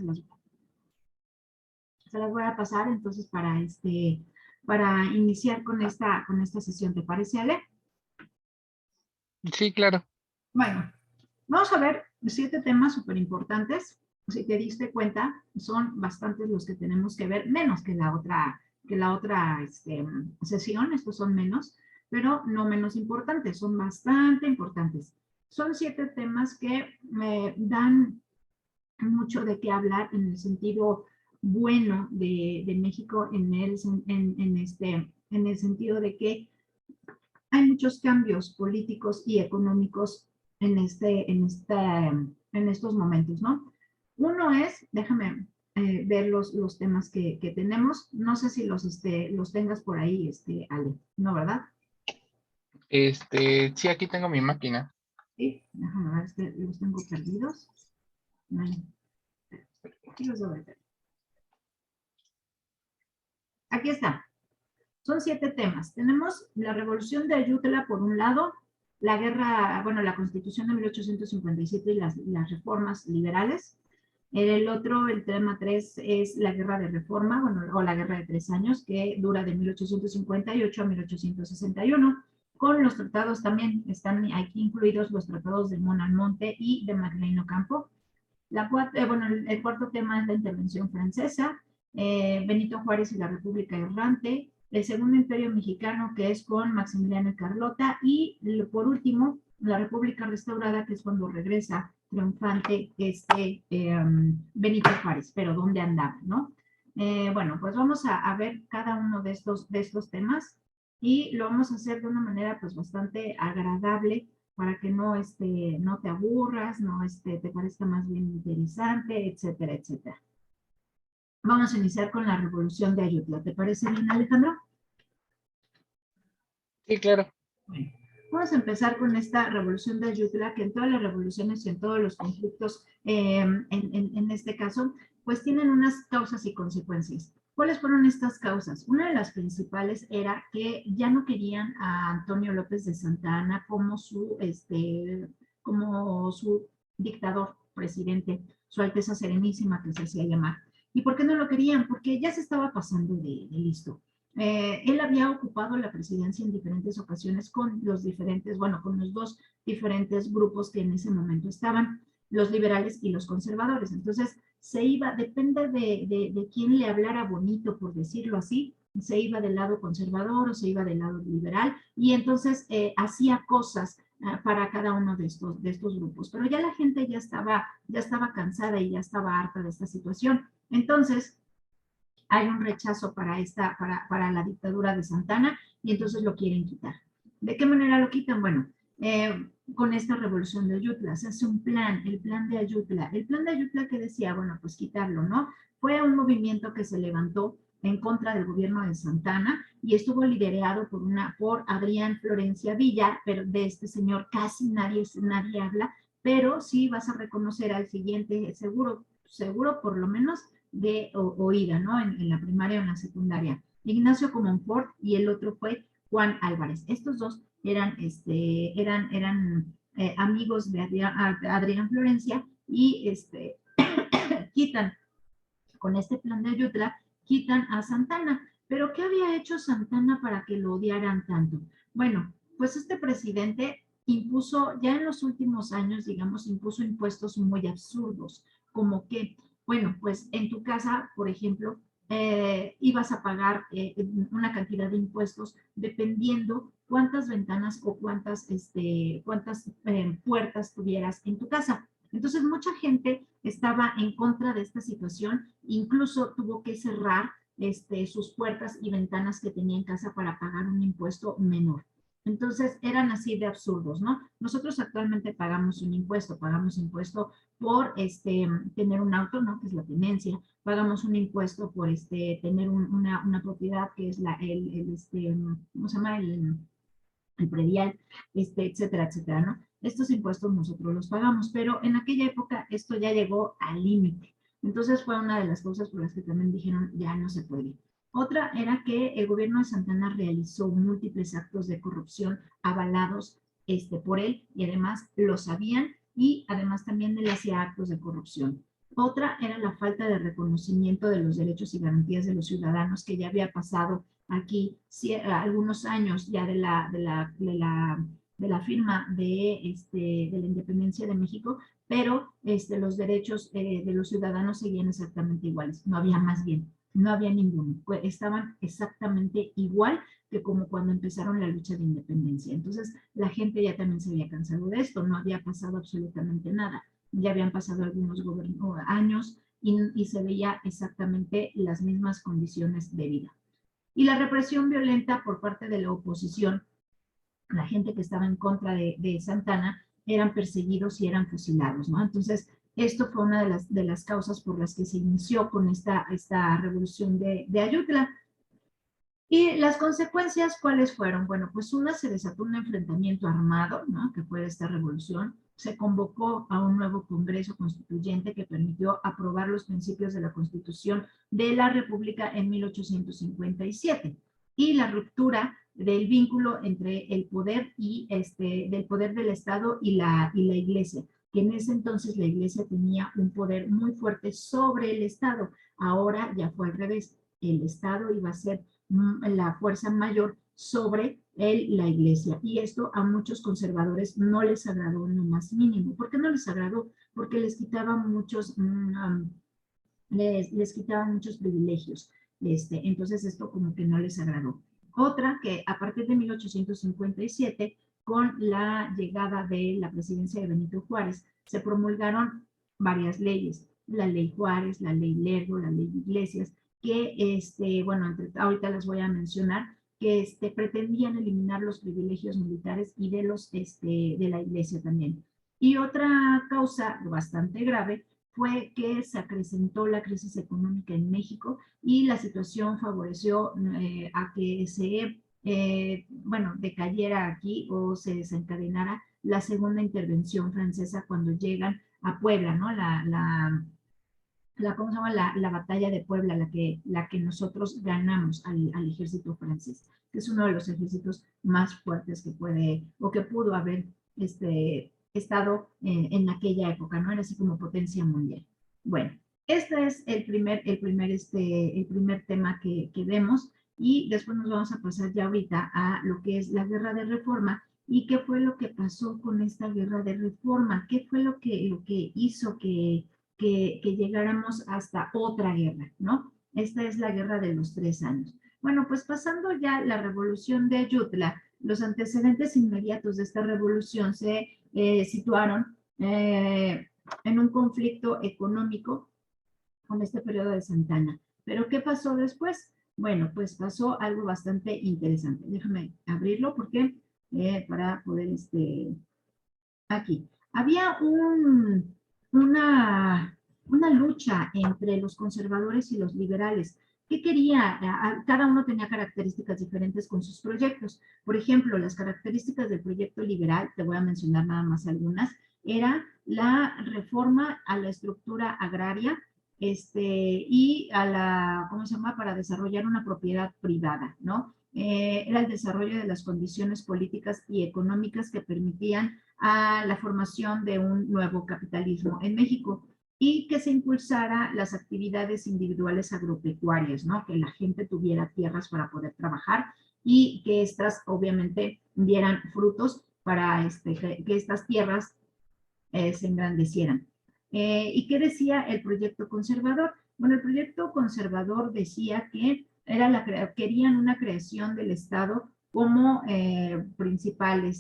ahora se las voy a pasar entonces para iniciar con esta sesión. ¿Te parece, Ale? Sí, claro. Bueno, vamos a ver 7 temas súper importantes. Si te diste cuenta, son bastantes los que tenemos que ver, menos que la otra sesión. Estos son menos, pero no menos importantes, son bastante importantes. Son 7 temas que me dan mucho de qué hablar en el sentido bueno de México, en el sentido de que hay muchos cambios políticos y económicos en estos momentos, ¿no? Uno es, déjame ver los temas que tenemos. No sé si los tengas por ahí, Ale, ¿no, verdad? Sí, aquí tengo mi máquina. Sí, déjame ver, los tengo perdidos. Aquí los voy a ver. Aquí está. Son 7 temas. Tenemos la revolución de Ayutla por un lado, la guerra, bueno, la constitución de 1857 y las reformas liberales. El otro, el tema 3, es la guerra de reforma, bueno, o la guerra de 3 años, que dura de 1858 a 1861, con los tratados también, están aquí incluidos los tratados de Monalmonte y de Magdaleno Ocampo. Bueno, el cuarto tema es la intervención francesa, Benito Juárez y la República Errante, el segundo imperio mexicano, que es con Maximiliano y Carlota, y por último, la República Restaurada, que es cuando regresa triunfante Benito Juárez, pero ¿dónde andaba, no? Bueno, pues vamos a ver cada uno de estos temas y lo vamos a hacer de una manera pues bastante agradable para que no te aburras, te parezca más bien interesante, etcétera, etcétera. Vamos a iniciar con la revolución de Ayutla. ¿Te parece bien, Alejandro? Sí, claro. Bueno, vamos a empezar con esta revolución de Ayutla, que en todas las revoluciones y en todos los conflictos, en este caso, pues tienen unas causas y consecuencias. ¿Cuáles fueron estas causas? Una de las principales era que ya no querían a Antonio López de Santa Anna como su dictador, presidente, su Alteza Serenísima, que se hacía llamar. ¿Y por qué no lo querían? Porque ya se estaba pasando de listo. Él había ocupado la presidencia en diferentes ocasiones con los dos diferentes grupos que en ese momento estaban, los liberales y los conservadores. Entonces, depende de quién le hablara bonito, por decirlo así, se iba del lado conservador o se iba del lado liberal, y entonces hacía cosas para cada uno de estos grupos. Pero ya la gente ya estaba cansada y ya estaba harta de esta situación. Entonces, hay un rechazo para la dictadura de Santana y entonces lo quieren quitar. ¿De qué manera lo quitan? Bueno, con esta revolución de Ayutla se hace un plan, el plan de Ayutla. El plan de Ayutla que decía, bueno, pues quitarlo, ¿no? Fue un movimiento que se levantó en contra del gobierno de Santana y estuvo liderado por Adrián Florencia Villa, pero de este señor casi nadie habla, pero sí vas a reconocer al siguiente, seguro por lo menos de oída, ¿no? En la primaria o en la secundaria. Ignacio Comonfort y el otro fue Juan Álvarez. Estos dos eran amigos de Adrián Florencia y quitan, con este plan de Ayutla, quitan a Santana. ¿Pero qué había hecho Santana para que lo odiaran tanto? Bueno, pues este presidente impuso, ya en los últimos años, digamos, impuso impuestos muy absurdos, como que, bueno, pues en tu casa, por ejemplo, ibas a pagar una cantidad de impuestos dependiendo cuántas ventanas o cuántas puertas tuvieras en tu casa. Entonces, mucha gente estaba en contra de esta situación, incluso tuvo que cerrar sus puertas y ventanas que tenía en casa para pagar un impuesto menor. Entonces, eran así de absurdos, ¿no? Nosotros actualmente pagamos impuesto por tener un auto, ¿no? Que es la tenencia, pagamos un impuesto por tener una propiedad que es ¿cómo se llama? El predial, etcétera, etcétera, ¿no? Estos impuestos nosotros los pagamos, pero en aquella época esto ya llegó al límite. Entonces fue una de las cosas por las que también dijeron ya no se puede. Otra era que el gobierno de Santana realizó múltiples actos de corrupción avalados por él y además lo sabían y además también él hacía actos de corrupción. Otra era la falta de reconocimiento de los derechos y garantías de los ciudadanos, que ya había pasado aquí algunos años ya de la firma de la independencia de México, pero los derechos de los ciudadanos seguían exactamente iguales, no había más bien, no había ninguno, estaban exactamente igual que como cuando empezaron la lucha de independencia. Entonces la gente ya también se había cansado de esto, no había pasado absolutamente nada, ya habían pasado algunos años y se veía exactamente las mismas condiciones de vida. Y la represión violenta por parte de la oposición, la gente que estaba en contra de Santana, eran perseguidos y eran fusilados, ¿no? Entonces, esto fue una de las causas por las que se inició con esta revolución de Ayutla. Y las consecuencias, ¿cuáles fueron? Bueno, pues una, se desató un enfrentamiento armado, ¿no? Que fue esta revolución. Se convocó a un nuevo Congreso Constituyente que permitió aprobar los principios de la Constitución de la República en 1857. Y la ruptura del vínculo entre el poder del poder del Estado y la Iglesia, que en ese entonces la Iglesia tenía un poder muy fuerte sobre el Estado. Ahora ya fue al revés. El Estado iba a ser la fuerza mayor sobre la iglesia. Y esto a muchos conservadores no les agradó en lo más mínimo. ¿Por qué no les agradó? Porque les quitaban les quitaban muchos privilegios. Entonces esto como que no les agradó. Otra, que a partir de 1857, con la llegada de la presidencia de Benito Juárez, se promulgaron varias leyes. La ley Juárez, la ley Lerdo, la ley Iglesias, que, bueno, ahorita las voy a mencionar, que pretendían eliminar los privilegios militares y de la iglesia también. Y otra causa bastante grave fue que se acrecentó la crisis económica en México y la situación favoreció a que bueno, decayera aquí o se desencadenara la segunda intervención francesa cuando llegan a Puebla, ¿no? ¿Cómo se llama? La batalla de Puebla, la que nosotros ganamos al ejército francés, que es uno de los ejércitos más fuertes que puede o que pudo haber estado en aquella época, ¿no? Era así como potencia mundial. Bueno, este es el primer tema que vemos, y después nos vamos a pasar ya ahorita a lo que es la guerra de reforma. ¿Y qué fue lo que pasó con esta guerra de reforma? ¿Qué fue lo que hizo que llegáramos hasta otra guerra, ¿no? Esta es la guerra de los 3 años. Bueno, pues pasando ya la revolución de Ayutla, los antecedentes inmediatos de esta revolución se situaron en un conflicto económico con este periodo de Santana. ¿Pero qué pasó después? Bueno, pues pasó algo bastante interesante. Déjame abrirlo porque para poder, aquí. Había una lucha entre los conservadores y los liberales. ¿Qué quería? Cada uno tenía características diferentes con sus proyectos. Por ejemplo, las características del proyecto liberal, te voy a mencionar nada más algunas, era la reforma a la estructura agraria, y a ¿cómo se llama? Para desarrollar una propiedad privada, ¿no? Era el desarrollo de las condiciones políticas y económicas que permitían a la formación de un nuevo capitalismo en México, y que se impulsara las actividades individuales agropecuarias, ¿no? Que la gente tuviera tierras para poder trabajar y que estas obviamente dieran frutos para que estas tierras se engrandecieran. ¿Y qué decía el proyecto conservador? Bueno, el proyecto conservador decía que querían una creación del Estado como principal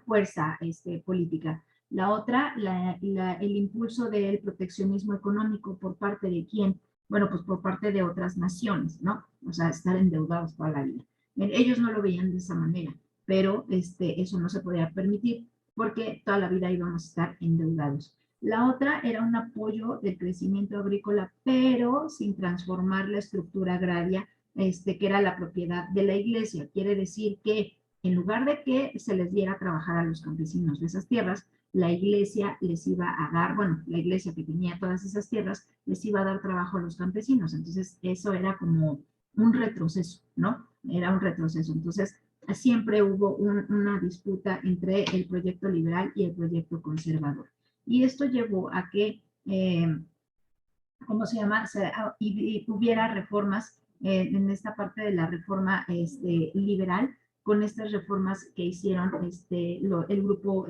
fuerza política. La otra, el impulso del proteccionismo económico. ¿Por parte de quién? Bueno, pues por parte de otras naciones, ¿no? O sea, estar endeudados toda la vida. Ellos no lo veían de esa manera, pero eso no se podía permitir porque toda la vida íbamos a estar endeudados. La otra era un apoyo del crecimiento agrícola, pero sin transformar la estructura agraria, que era la propiedad de la iglesia. Quiere decir que en lugar de que se les diera a trabajar a los campesinos de esas tierras, la iglesia les iba a dar, bueno, la iglesia que tenía todas esas tierras, les iba a dar trabajo a los campesinos. Entonces, eso era como un retroceso, ¿no? Era un retroceso. Entonces, siempre hubo una disputa entre el proyecto liberal y el proyecto conservador. Y esto llevó a que ¿cómo se llama? Y hubiera reformas en esta parte de la reforma liberal, con estas reformas que hicieron el grupo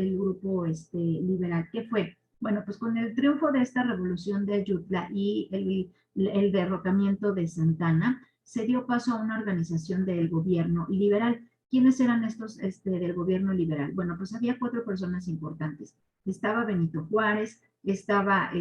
liberal. ¿Qué fue? Bueno, pues con el triunfo de esta revolución de Ayutla y el derrocamiento de Santana, se dio paso a una organización del gobierno liberal. ¿Quiénes eran estos del gobierno liberal? Bueno, pues había 4 personas importantes. Estaba Benito Juárez, estaba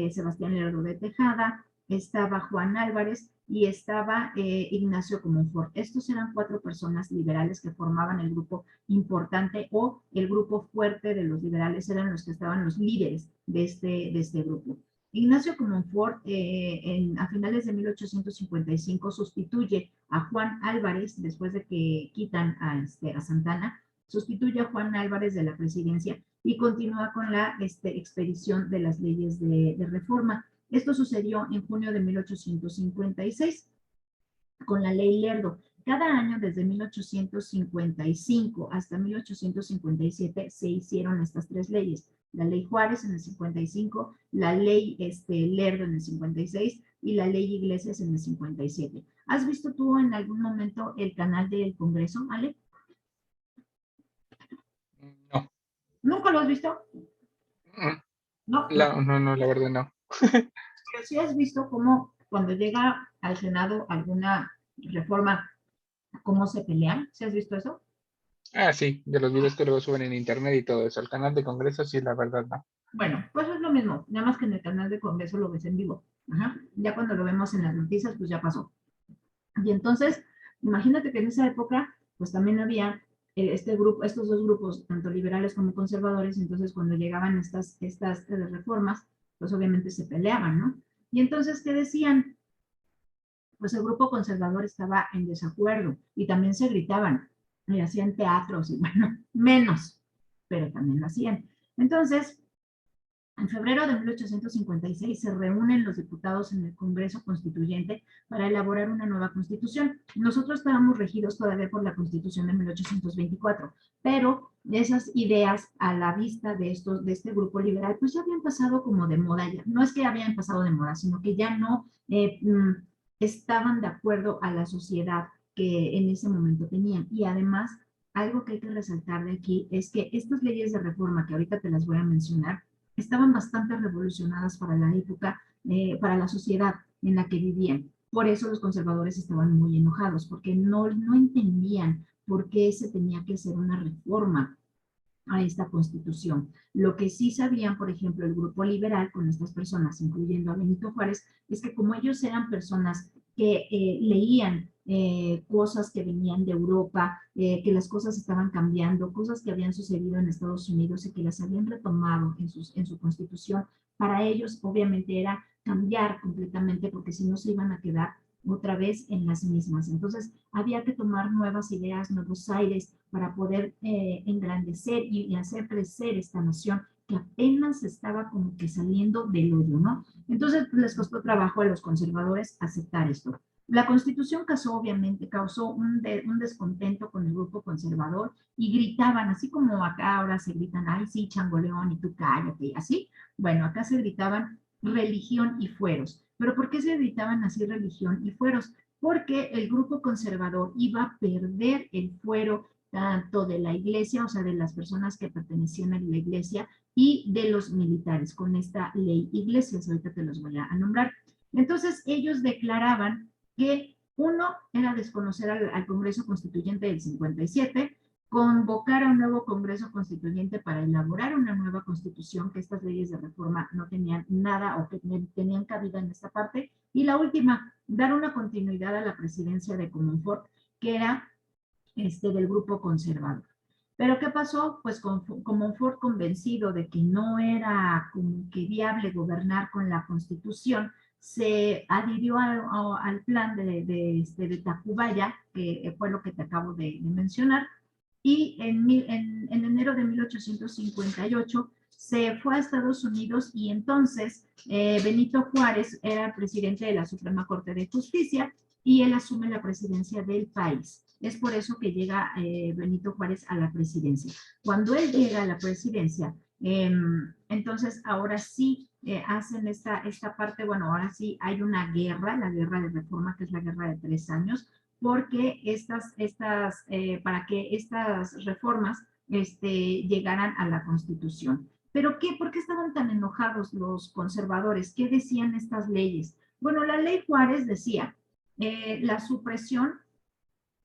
Sebastián Lerdo de Tejada, estaba Juan Álvarez y estaba Ignacio Comonfort. Estos eran 4 personas liberales que formaban el grupo importante o el grupo fuerte de los liberales, eran los que estaban los líderes de este grupo. Ignacio Comonfort a finales de 1855 sustituye a Juan Álvarez después de que quitan a Santana, sustituye a Juan Álvarez de la presidencia y continúa con la expedición de las leyes de reforma. Esto sucedió en junio de 1856 con la ley Lerdo. Cada año, desde 1855 hasta 1857, se hicieron estas 3 leyes. La ley Juárez en el 55, la ley Lerdo en el 56 y la ley Iglesias en el 57. ¿Has visto tú en algún momento el canal del Congreso, Ale? No. ¿Nunca lo has visto? No. No, la verdad no. Pero sí has visto cómo cuando llega al Senado alguna reforma, cómo se pelean. ¿Sí has visto eso? Sí, de los videos que luego suben en internet y todo eso. El canal de Congreso, sí, la verdad no. Bueno, pues es lo mismo, nada más que en el canal de Congreso lo ves en vivo. Ajá. Ya cuando lo vemos en las noticias, pues ya pasó. Y entonces, imagínate que en esa época, pues también había estos 2 grupos, tanto liberales como conservadores, entonces cuando llegaban estas reformas, pues obviamente se peleaban, ¿no? Y entonces, ¿qué decían? Pues el grupo conservador estaba en desacuerdo y también se gritaban y hacían teatros y bueno, menos, pero también lo hacían. Entonces, en febrero de 1856 se reúnen los diputados en el Congreso Constituyente para elaborar una nueva constitución. Nosotros estábamos regidos todavía por la Constitución de 1824, pero esas ideas a la vista de este grupo liberal, pues ya habían pasado como de moda. Ya. No es que habían pasado de moda, sino que ya no estaban de acuerdo a la sociedad que en ese momento tenían. Y además, algo que hay que resaltar de aquí es que estas leyes de reforma que ahorita te las voy a mencionar, estaban bastante revolucionadas para la época, para la sociedad en la que vivían. Por eso los conservadores estaban muy enojados, porque no entendían por qué se tenía que hacer una reforma a esta constitución. Lo que sí sabían, por ejemplo, el grupo liberal con estas personas, incluyendo a Benito Juárez, es que como ellos eran personas que leían cosas que venían de Europa, que las cosas estaban cambiando, cosas que habían sucedido en Estados Unidos y que las habían retomado en su constitución, para ellos obviamente era cambiar completamente porque si no se iban a quedar otra vez en las mismas. Entonces, había que tomar nuevas ideas, nuevos aires para poder engrandecer y hacer crecer esta nación que apenas estaba como que saliendo del hoyo, ¿no? Entonces, les costó trabajo a los conservadores aceptar esto. La Constitución obviamente causó un descontento con el grupo conservador y gritaban, así como acá ahora se gritan, ay, sí, changoleón, y tú cállate, y así. Bueno, acá se gritaban religión y fueros. ¿Pero por qué se gritaban así religión y fueros? Porque el grupo conservador iba a perder el fuero tanto de la iglesia, o sea, de las personas que pertenecían a la iglesia y de los militares con esta ley iglesias. Ahorita te los voy a nombrar. Entonces, ellos declaraban que uno era desconocer al Congreso Constituyente del 57, convocar a un nuevo Congreso Constituyente para elaborar una nueva constitución, que estas leyes de reforma no tenían nada o que tenían cabida en esta parte, y la última, dar una continuidad a la presidencia de Comonfort, que era del grupo conservador. Pero ¿qué pasó? Pues Comonfort, convencido de que no era como que viable gobernar con la Constitución, se adhirió al plan de Tacubaya, que fue lo que te acabo de mencionar, y en enero de 1858 se fue a Estados Unidos y entonces Benito Juárez era el presidente de la Suprema Corte de Justicia y él asume la presidencia del país. Es por eso que llega Benito Juárez a la presidencia. Cuando él llega a la presidencia, entonces ahora sí hacen esta parte, bueno, ahora sí hay una guerra, la guerra de reforma, que es la guerra de 3 años, porque para que estas reformas llegaran a la Constitución. ¿Pero qué? ¿Por qué estaban tan enojados los conservadores? ¿Qué decían estas leyes? Bueno, la ley Juárez decía la supresión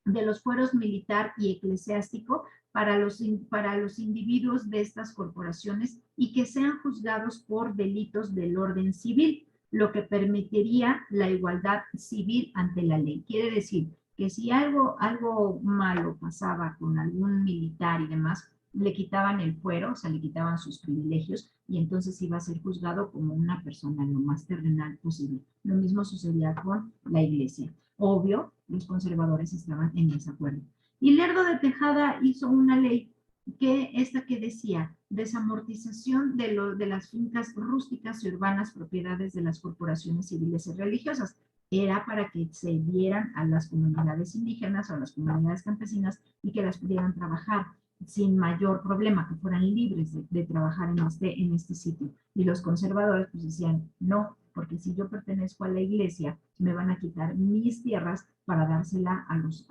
de los fueros militar y eclesiástico para los individuos de estas corporaciones y que sean juzgados por delitos del orden civil, lo que permitiría la igualdad civil ante la ley. Quiere decir que si algo malo pasaba con algún militar y demás, le quitaban el fuero, o sea, le quitaban sus privilegios y entonces iba a ser juzgado como una persona lo más terrenal posible. Lo mismo sucedía con la iglesia. Obvio, los conservadores estaban en desacuerdo. Y Lerdo de Tejada hizo una ley que decía desamortización de las fincas rústicas y urbanas propiedades de las corporaciones civiles y religiosas. Era para que se dieran a las comunidades indígenas o a las comunidades campesinas y que las pudieran trabajar sin mayor problema, que fueran libres de trabajar en este sitio. Y los conservadores pues decían, no, porque si yo pertenezco a la iglesia, me van a quitar mis tierras para dársela a los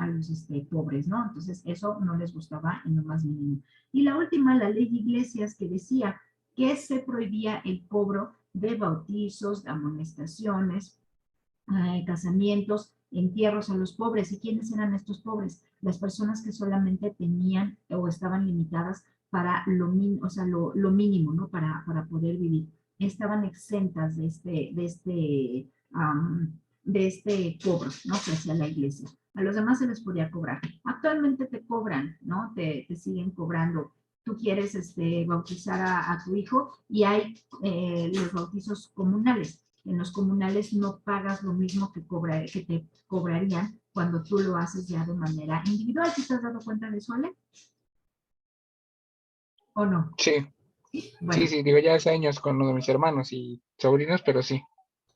pobres, ¿no? Entonces eso no les gustaba en lo más mínimo. Y la última, la ley de iglesias, que decía que se prohibía el cobro de bautizos, de amonestaciones, casamientos, entierros a los pobres. ¿Y quiénes eran estos pobres? Las personas que solamente tenían o estaban limitadas para o sea, lo mínimo, ¿no? Para poder vivir. Estaban exentas de este cobro, ¿no? Que hacía la iglesia. A los demás se les podía cobrar. Actualmente te cobran, ¿no? Te siguen cobrando. Tú quieres bautizar a tu hijo y hay los bautizos comunales. En los comunales no pagas lo mismo que te cobrarían cuando tú lo haces ya de manera individual. ¿Te has dado cuenta de eso, Ale? ¿O no? Sí, Bueno, sí, digo, ya hace años con uno de mis hermanos y sobrinos, pero sí.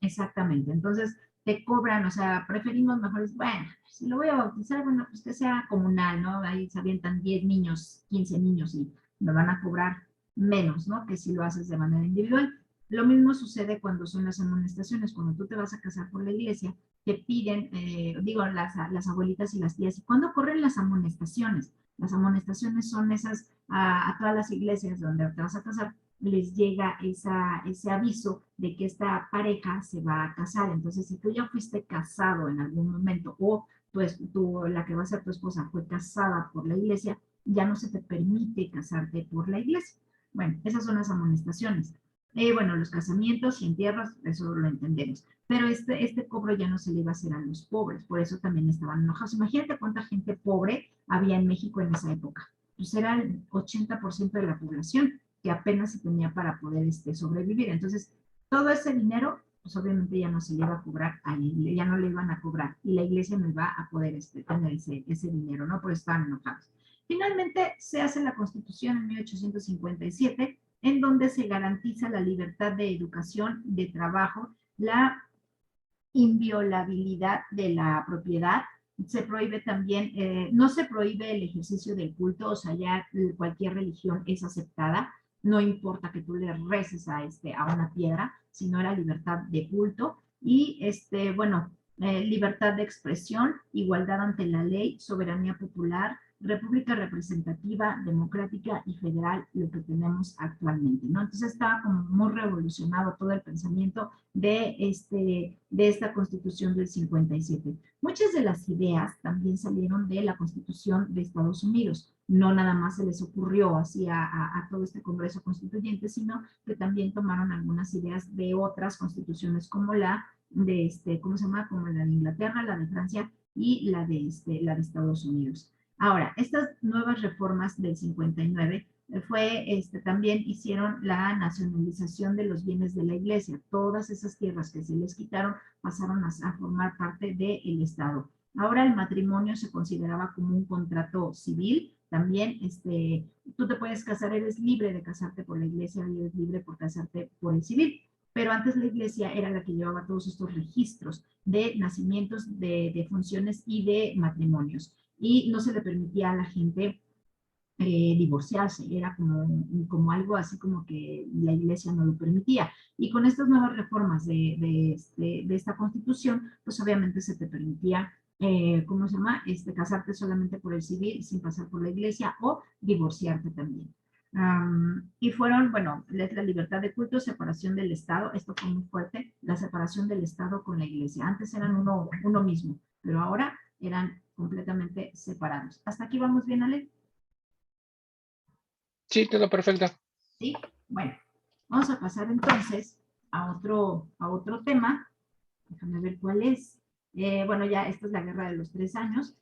exactamente. Entonces, te cobran, o sea, preferimos mejores, bueno, si lo voy a bautizar, bueno, pues que sea comunal, ¿no? Ahí se avientan 10 niños, 15 niños y me van a cobrar menos, ¿no? Que si lo haces de manera individual. Lo mismo sucede cuando son las amonestaciones, cuando tú te vas a casar por la iglesia, te piden, digo, las abuelitas y las tías, ¿y cuándo corren las amonestaciones? Las amonestaciones son esas a todas las iglesias donde te vas a casar, les llega ese aviso de que esta pareja se va a casar. Entonces, si tú ya fuiste casado en algún momento o la que va a ser tu esposa fue casada por la iglesia, ya no se te permite casarte por la iglesia. Bueno, esas son las amonestaciones. Bueno, los casamientos y entierros, eso lo entendemos. Pero este cobro ya no se le iba a hacer a los pobres, por eso también estaban enojados. Imagínate cuánta gente pobre había en México en esa época. Pues era el 80% de la población que apenas se tenía para poder sobrevivir. Entonces, todo ese dinero, pues obviamente ya no se le iba a cobrar a la iglesia, ya no le iban a cobrar y la iglesia no iba a poder tener ese dinero, ¿no? Por eso estaban enojados. Finalmente se hace la Constitución en 1857, en donde se garantiza la libertad de educación, de trabajo, la inviolabilidad de la propiedad. Se prohíbe también, no se prohíbe el ejercicio del culto, o sea, ya cualquier religión es aceptada, no importa que tú le reces a una piedra, sino la libertad de culto y, bueno, libertad de expresión, igualdad ante la ley, soberanía popular, república representativa, democrática y federal, lo que tenemos actualmente, ¿no? Entonces estaba como muy revolucionado todo el pensamiento de esta Constitución del 57. Muchas de las ideas también salieron de la Constitución de Estados Unidos. No nada más se les ocurrió así a todo este Congreso Constituyente, sino que también tomaron algunas ideas de otras constituciones como la ¿cómo se llama? Como la de Inglaterra, la de Francia y la de Estados Unidos. Ahora, estas nuevas reformas del 59 también hicieron la nacionalización de los bienes de la iglesia. Todas esas tierras que se les quitaron pasaron a formar parte del Estado. Ahora el matrimonio se consideraba como un contrato civil. También tú te puedes casar, eres libre de casarte por la iglesia y eres libre por casarte por el civil. Pero antes la iglesia era la que llevaba todos estos registros de nacimientos, de funciones y de matrimonios. Y no se le permitía a la gente divorciarse, era como algo así como que la iglesia no lo permitía. Y con estas nuevas reformas de esta constitución, pues obviamente se te permitía, ¿cómo se llama? Casarte solamente por el civil sin pasar por la iglesia o divorciarte también. Y fueron, bueno, la libertad de culto, separación del Estado, esto fue muy fuerte, la separación del Estado con la iglesia. Antes eran uno mismo, pero ahora eran completamente separados. ¿Hasta aquí vamos bien, Ale? Sí, todo perfecto. ¿Sí? Bueno, vamos a pasar entonces a otro tema. Déjame ver cuál es. Bueno, ya esta es la guerra de los 3 años.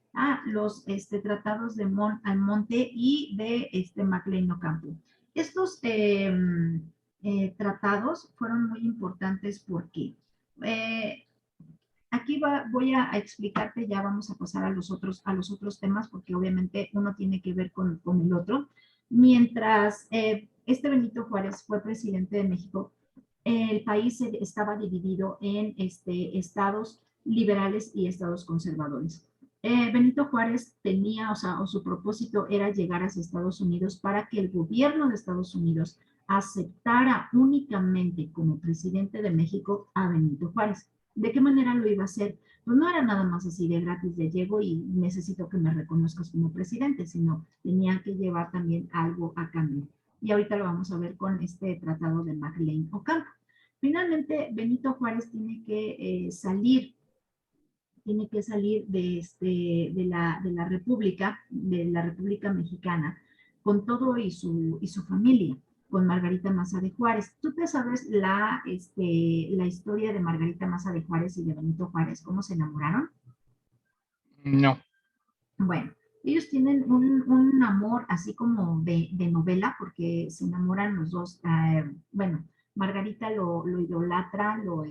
Los tratados de Almonte y de MacLean Ocampo. Estos tratados fueron muy importantes porque aquí voy a explicarte, ya vamos a pasar a los otros temas, porque obviamente uno tiene que ver con el otro. Mientras Benito Juárez fue presidente de México, el país estaba dividido en estados liberales y estados conservadores. Benito Juárez tenía, o su propósito era llegar a Estados Unidos para que el gobierno de Estados Unidos aceptara únicamente como presidente de México a Benito Juárez. ¿De qué manera lo iba a hacer? Pues no era nada más así de gratis de llego y necesito que me reconozcas como presidente, sino tenía que llevar también algo a cambio. Y ahorita lo vamos a ver con este tratado de MacLean Ocampo. Finalmente, Benito Juárez tiene que salir de la República Mexicana, con todo y su familia, con Margarita Maza de Juárez. ¿Tú te sabes la historia de Margarita Maza de Juárez y de Benito Juárez? ¿Cómo se enamoraron? No. Bueno, ellos tienen un amor así como de novela, porque se enamoran los dos. Bueno, Margarita lo idolatra, lo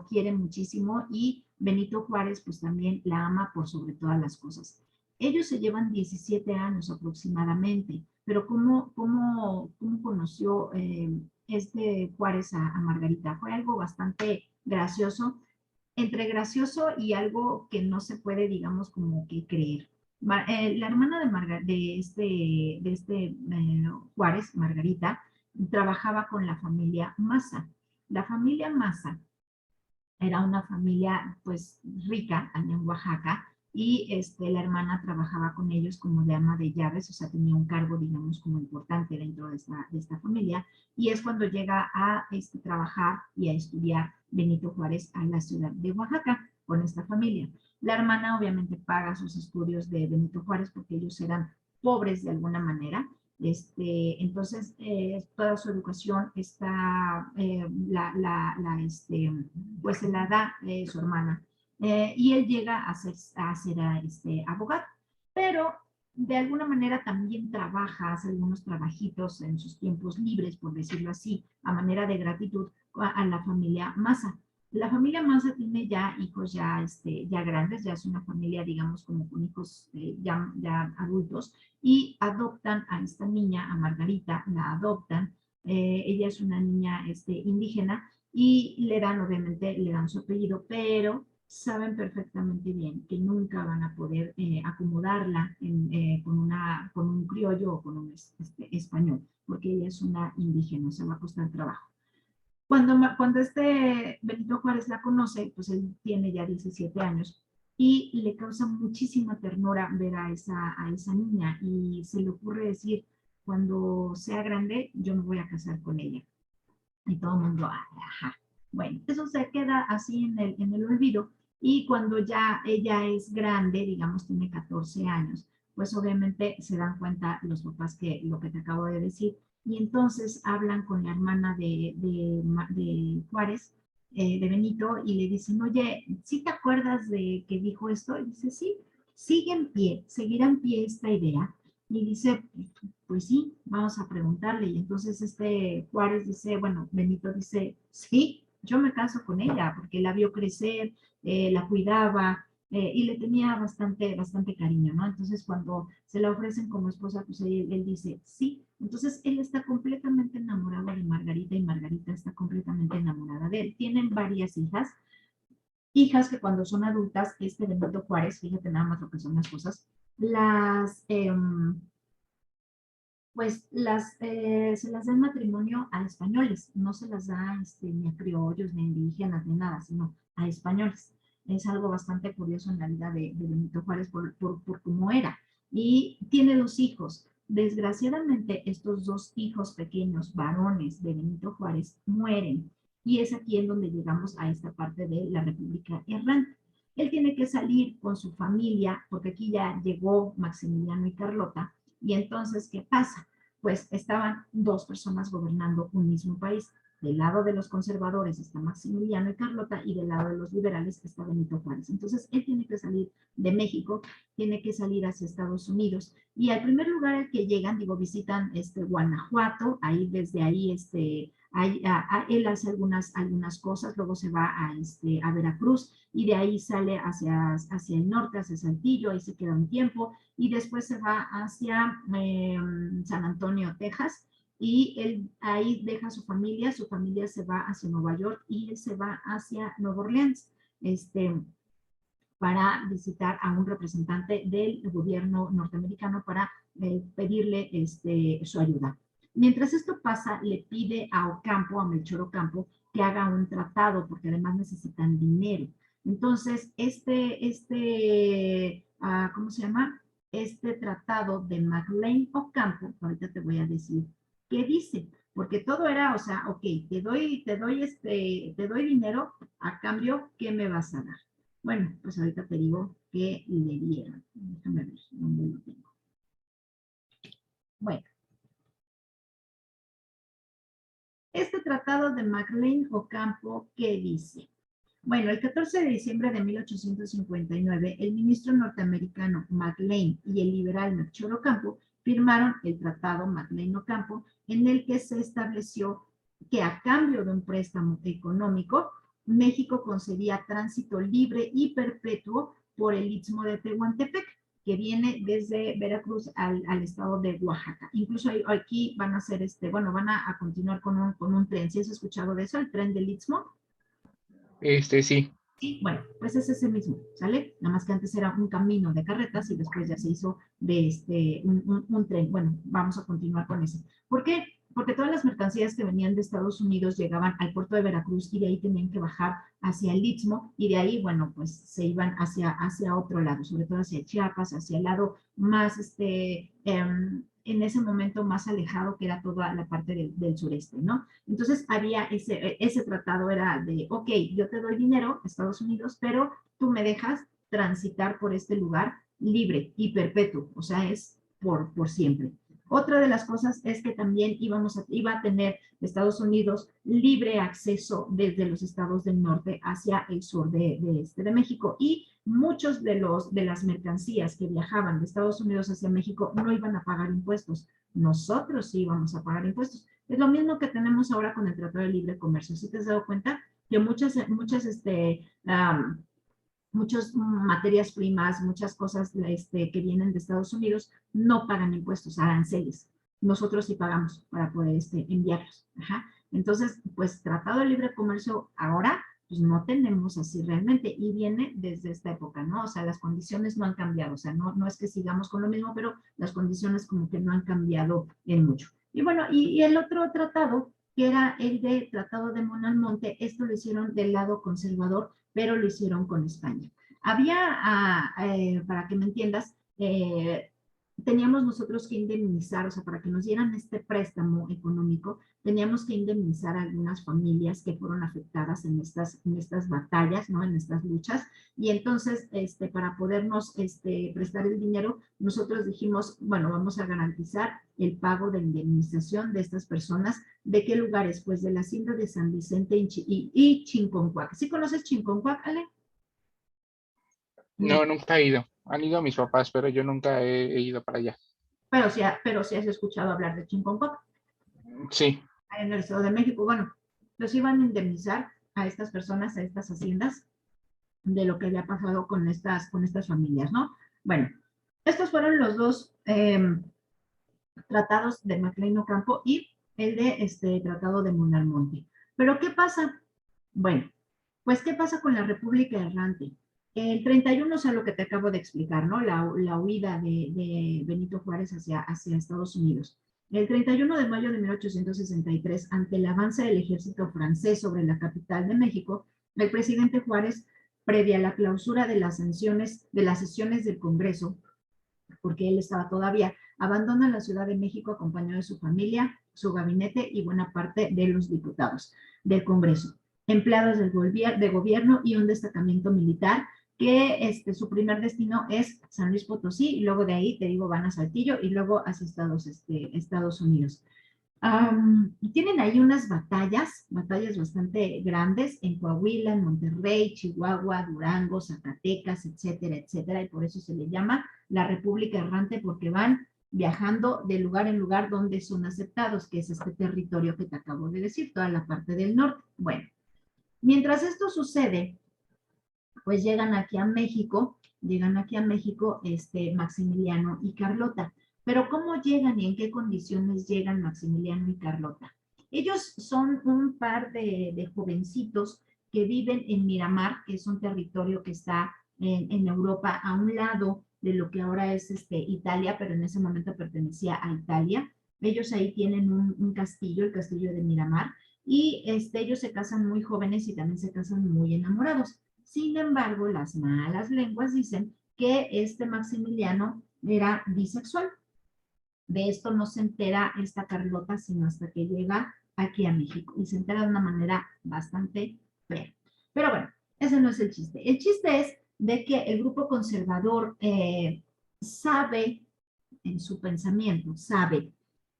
quiere muchísimo, y Benito Juárez pues también la ama por sobre todas las cosas. Ellos se llevan 17 años aproximadamente, pero ¿cómo conoció Juárez a Margarita? Fue algo bastante gracioso, entre gracioso y algo que no se puede, digamos, como que creer. La hermana de Juárez, Margarita, trabajaba con la familia Maza. La familia Maza era una familia pues rica allá en Oaxaca, y la hermana trabajaba con ellos como de ama de llaves, o sea, tenía un cargo, digamos, como importante dentro de esta familia, y es cuando llega a trabajar y a estudiar Benito Juárez a la ciudad de Oaxaca con esta familia. La hermana obviamente paga sus estudios de Benito Juárez porque ellos eran pobres de alguna manera. Entonces, toda su educación está, pues se la da su hermana. Y él llega a ser abogado, pero de alguna manera también trabaja, hace algunos trabajitos en sus tiempos libres, por decirlo así, a manera de gratitud a la familia Maza. La familia Maza tiene ya hijos ya grandes, ya es una familia, digamos, como con hijos ya adultos, y adoptan a esta niña, a Margarita, la adoptan. Ella es una niña indígena, y obviamente, le dan su apellido, pero saben perfectamente bien que nunca van a poder acomodarla con un criollo o con un español, porque ella es una indígena, se va a costar trabajo. Cuando Benito Juárez la conoce, pues él tiene ya 17 años, y le causa muchísima ternura ver a esa niña, y se le ocurre decir: cuando sea grande, yo me voy a casar con ella. Y todo el mundo, ajá. Bueno, eso se queda así en el olvido, y cuando ya ella es grande, digamos, tiene 14 años, pues obviamente se dan cuenta los papás que lo que te acabo de decir, y entonces hablan con la hermana de Juárez, de Benito, y le dicen: oye, ¿sí te acuerdas de que dijo esto? Y dice: sí, seguirá en pie esta idea. Y dice: pues sí, vamos a preguntarle. Y entonces Juárez dice, bueno, Benito dice: sí, yo me caso con ella, porque la vio crecer, la cuidaba, y le tenía bastante cariño, ¿no? Entonces, cuando se la ofrecen como esposa, pues él dice: sí. Entonces, él está completamente enamorado de Margarita, y Margarita está completamente enamorada de él. Tienen varias hijas que cuando son adultas, Benito Juárez, fíjate nada más lo que son las cosas, las pues se las da en matrimonio a españoles, no se las da ni a criollos, ni a indígenas, ni nada, sino a españoles. Es algo bastante curioso en la vida de Benito Juárez por cómo era. Y tiene dos hijos. Desgraciadamente, estos dos hijos pequeños, varones de Benito Juárez, mueren. Y es aquí en donde llegamos a esta parte de la República Errante. Él tiene que salir con su familia, porque aquí ya llegó Maximiliano y Carlota, y entonces, ¿qué pasa? Pues estaban dos personas gobernando un mismo país. Del lado de los conservadores está Maximiliano y Carlota, y del lado de los liberales está Benito Juárez. Entonces, él tiene que salir de México, tiene que salir hacia Estados Unidos, y al primer lugar al que llegan, digo, visitan Guanajuato, ahí desde ahí él hace algunas cosas, luego se va a Veracruz y de ahí sale hacia el norte, hacia Saltillo, ahí se queda un tiempo y después se va hacia San Antonio, Texas, y él ahí deja a su familia se va hacia Nueva York y él se va hacia Nueva Orleans, para visitar a un representante del gobierno norteamericano para pedirle su ayuda. Mientras esto pasa, le pide a Ocampo, a Melchor Ocampo, que haga un tratado, porque además necesitan dinero. Entonces, ¿cómo se llama? Este tratado de McLean Ocampo, ahorita te voy a decir qué dice, porque todo era, o sea, ok, te doy dinero, a cambio, ¿qué me vas a dar? Bueno, pues ahorita te digo que le dieron. Déjame ver dónde lo tengo. Bueno, este tratado de McLean Ocampo, ¿qué dice? Bueno, el 14 de diciembre de 1859, el ministro norteamericano McLean y el liberal Melchor Ocampo firmaron el tratado McLean-Ocampo, en el que se estableció que a cambio de un préstamo económico, México concedía tránsito libre y perpetuo por el Istmo de Tehuantepec, que viene desde Veracruz al estado de Oaxaca. Incluso aquí van a hacer van a continuar con un tren. ¿Sí has escuchado de eso, el tren del Istmo? Sí. Sí, bueno, pues es ese mismo, ¿sale? Nada más que antes era un camino de carretas y después ya se hizo de un tren. Bueno, vamos a continuar con ese. ¿Por qué? Porque todas las mercancías que venían de Estados Unidos llegaban al puerto de Veracruz y de ahí tenían que bajar hacia el Istmo y de ahí, bueno, pues se iban hacia otro lado, sobre todo hacia Chiapas, hacia el lado más, en ese momento más alejado que era toda la parte del sureste, ¿no? Entonces había ese tratado era de, ok, yo te doy dinero, Estados Unidos, pero tú me dejas transitar por este lugar libre y perpetuo, o sea, es por siempre. Otra de las cosas es que también iba a tener Estados Unidos libre acceso desde los estados del norte hacia el sur de México y muchos de las mercancías que viajaban de Estados Unidos hacia México no iban a pagar impuestos. Nosotros sí íbamos a pagar impuestos. Es lo mismo que tenemos ahora con el Tratado de Libre Comercio. ¿Sí te has dado cuenta? Que muchas materias primas, muchas cosas que vienen de Estados Unidos no pagan impuestos, aranceles. Nosotros sí pagamos para poder enviarlos. Ajá. Entonces, pues Tratado de Libre Comercio ahora, pues no tenemos así realmente y viene desde esta época, ¿no? O sea, las condiciones no han cambiado, o sea, no es que sigamos con lo mismo, pero las condiciones como que no han cambiado en mucho. Y bueno, y el otro tratado, que era el de Tratado de Monalmonte, esto lo hicieron del lado conservador, pero lo hicieron con España. Para que me entiendas, teníamos nosotros que indemnizar, o sea, para que nos dieran este préstamo económico, teníamos que indemnizar a algunas familias que fueron afectadas en estas batallas, ¿no? En estas luchas. Y entonces, para podernos prestar el dinero, nosotros dijimos, bueno, vamos a garantizar el pago de indemnización de estas personas. ¿De qué lugares? Pues de la hacienda de San Vicente y Chinconcuac. ¿Sí conoces Chinconcuac, Ale? No, nunca he ido. Han ido mis papás, pero yo nunca he ido para allá. Pero sí has escuchado hablar de Chinconcuac. Sí. En el Estado de México. Bueno, los iban a indemnizar a estas personas, a estas haciendas, de lo que había pasado con estas familias, ¿no? Bueno, estos fueron los dos tratados de McLean Ocampo y el de tratado de Monalmonte. Pero ¿qué pasa? Bueno, pues ¿qué pasa con la República Errante? El 31, o sea, lo que te acabo de explicar, ¿no? La huida de Benito Juárez hacia Estados Unidos. El 31 de mayo de 1863, ante el avance del ejército francés sobre la capital de México, el presidente Juárez, previa a la clausura de las sesiones del Congreso, porque él estaba todavía, abandona la Ciudad de México acompañado de su familia, su gabinete y buena parte de los diputados del Congreso, empleados del gobierno y un destacamento militar que su primer destino es San Luis Potosí, y luego de ahí, te digo, van a Saltillo y luego hacia Estados Unidos. Tienen ahí unas batallas bastante grandes en Coahuila, en Monterrey, Chihuahua, Durango, Zacatecas, etcétera, etcétera, y por eso se le llama la República Errante, porque van viajando de lugar en lugar donde son aceptados, que es este territorio que te acabo de decir, toda la parte del norte. Bueno, mientras esto sucede, pues llegan aquí a México Maximiliano y Carlota. Pero ¿cómo llegan y en qué condiciones llegan Maximiliano y Carlota? Ellos son un par de jovencitos que viven en Miramar, que es un territorio que está en Europa, a un lado de lo que ahora es Italia, pero en ese momento pertenecía a Italia. Ellos ahí tienen un castillo, el castillo de Miramar, y ellos se casan muy jóvenes y también se casan muy enamorados. Sin embargo, las malas lenguas dicen que Maximiliano era bisexual. De esto no se entera esta Carlota sino hasta que llega aquí a México y se entera de una manera bastante fea. Pero bueno, ese no es el chiste. El chiste es de que el grupo conservador sabe en su pensamiento, sabe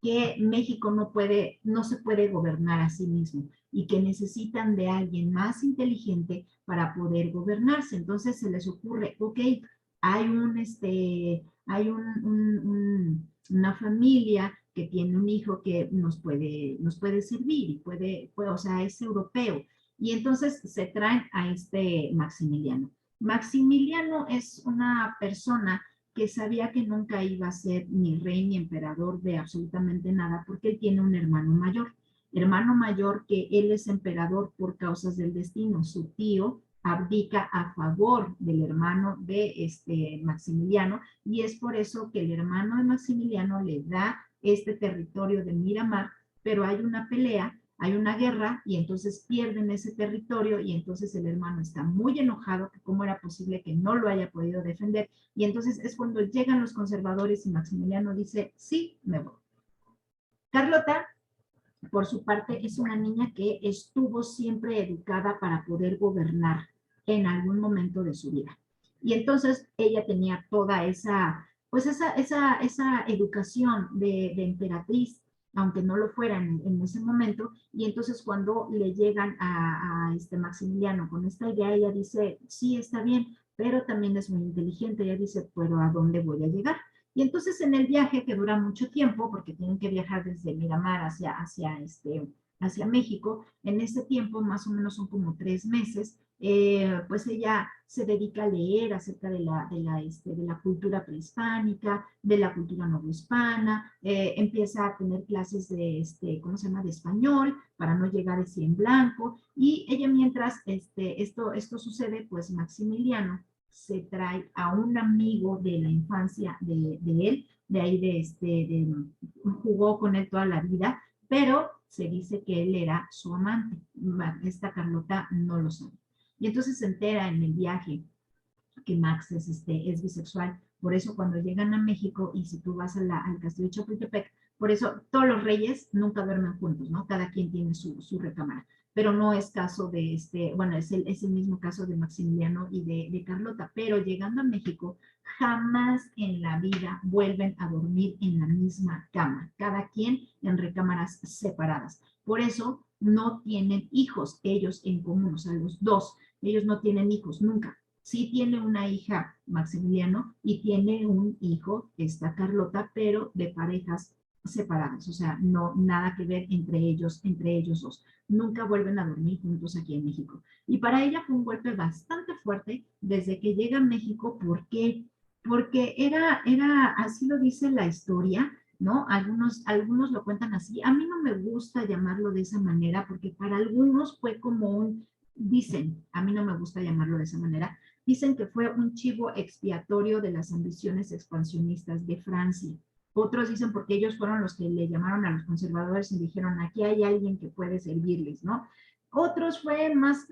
que México no se puede gobernar a sí mismo y que necesitan de alguien más inteligente para poder gobernarse. Entonces se les ocurre, ok, hay una familia que tiene un hijo que nos puede servir y o sea, es europeo. Y entonces se traen a Maximiliano. Maximiliano es una persona que sabía que nunca iba a ser ni rey ni emperador de absolutamente nada, porque él tiene un hermano mayor que él es emperador por causas del destino. Su tío abdica a favor del hermano de Maximiliano, y es por eso que el hermano de Maximiliano le da este territorio de Miramar, pero hay una pelea, hay una guerra, y entonces pierden ese territorio, y entonces el hermano está muy enojado, que cómo era posible que no lo haya podido defender, y entonces es cuando llegan los conservadores y Maximiliano dice, sí, me voy. Carlota, por su parte, es una niña que estuvo siempre educada para poder gobernar en algún momento de su vida. Y entonces ella tenía toda esa educación de emperatriz, aunque no lo fuera en ese momento, y entonces cuando le llegan a Maximiliano con esta idea, ella dice, sí, está bien, pero también es muy inteligente. Ella dice, pero ¿a dónde voy a llegar? Y entonces en el viaje, que dura mucho tiempo, porque tienen que viajar desde Miramar hacia México, en ese tiempo, más o menos son como 3 meses, pues ella se dedica a leer acerca de la cultura prehispánica, de la cultura novohispana, empieza a tener clases ¿cómo se llama?, de español, para no llegar así en blanco, y ella mientras esto sucede, pues Maximiliano se trae a un amigo de la infancia de él, de ahí jugó con él toda la vida, pero se dice que él era su amante. Esta Carlota no lo sabe. Y entonces se entera en el viaje que Max es bisexual. Por eso cuando llegan a México, y si tú vas al castillo de Chapultepec, por eso todos los reyes nunca duermen juntos, ¿no? Cada quien tiene su recámara. Pero no es caso de bueno, es el mismo caso de Maximiliano y de Carlota. Pero llegando a México, jamás en la vida vuelven a dormir en la misma cama. Cada quien en recámaras separadas. Por eso no tienen hijos ellos en común, o sea, los dos. Ellos no tienen hijos nunca. Sí tiene una hija Maximiliano y tiene un hijo, esta Carlota, pero de parejas separadas, o sea, no nada que ver entre ellos dos. Nunca vuelven a dormir juntos aquí en México. Y para ella fue un golpe bastante fuerte desde que llega a México. ¿Por qué? Porque así lo dice la historia, ¿no? Algunos lo cuentan así. A mí no me gusta llamarlo de esa manera, porque para algunos fue como dicen, a mí no me gusta llamarlo de esa manera, dicen que fue un chivo expiatorio de las ambiciones expansionistas de Francia. Otros dicen porque ellos fueron los que le llamaron a los conservadores y dijeron, aquí hay alguien que puede servirles, ¿no? Otros fue más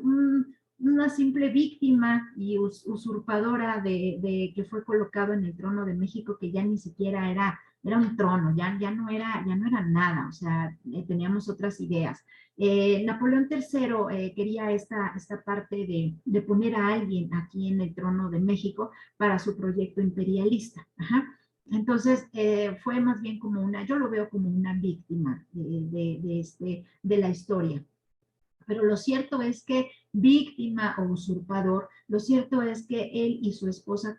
una simple víctima y usurpadora de que fue colocado en el trono de México, que ya ni siquiera era un trono, ya no era nada, o sea, teníamos otras ideas. Napoleón III quería esta parte de poner a alguien aquí en el trono de México para su proyecto imperialista. Ajá. Entonces, fue más bien como yo lo veo como una víctima de la historia. Pero lo cierto es que víctima o usurpador, lo cierto es que él y su esposa